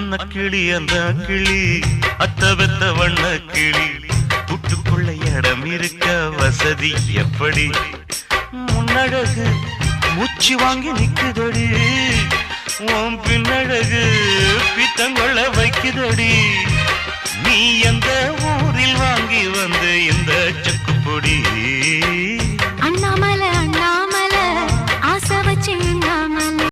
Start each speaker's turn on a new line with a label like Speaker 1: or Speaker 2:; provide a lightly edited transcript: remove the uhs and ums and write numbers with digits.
Speaker 1: அன்ன கிளி அந்த கிளி அத்த வெத்த வண்ண கிளி புட்டுக்குள்ள இடம் இருக்க வசதி எப்படி முன்னழகு மூச்சு வாங்கி நிக்குதடி உன் பின்னழகு பித்தங்கொள்ள வைக்குதடி நீ எந்த ஊரில் வாங்கி வந்து